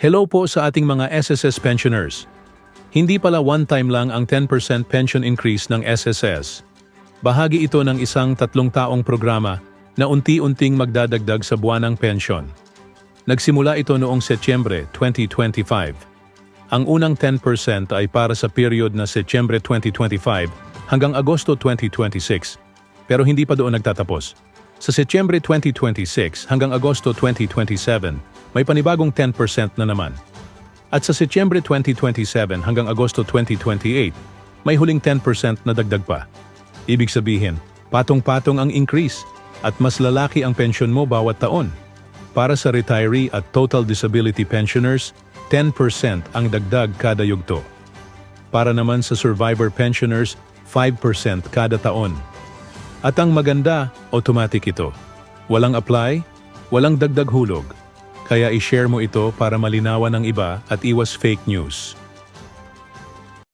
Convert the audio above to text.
Hello po sa ating mga SSS pensioners. Hindi pala one-time lang ang 10% pension increase ng SSS. Bahagi ito ng isang 3 taong programa na unti-unting magdadagdag sa buwanang pensyon. Nagsimula ito noong Setyembre 2025. Ang unang 10% ay para sa period na Setyembre 2025 hanggang Agosto 2026, pero hindi pa doon nagtatapos. Sa Setyembre 2026 hanggang Agosto 2027, may panibagong 10% na naman. At sa Setyembre 2027 hanggang Agosto 2028, may huling 10% na dagdag pa. Ibig sabihin, patong-patong ang increase at mas lalaki ang pensyon mo bawat taon. Para sa retiree at total disability pensioners, 10% ang dagdag kada yugto. Para naman sa survivor pensioners, 5% kada taon. At ang maganda, automatic ito. Walang apply, walang dagdag hulog. Kaya i-share mo ito para malinawan ng iba at iwas fake news.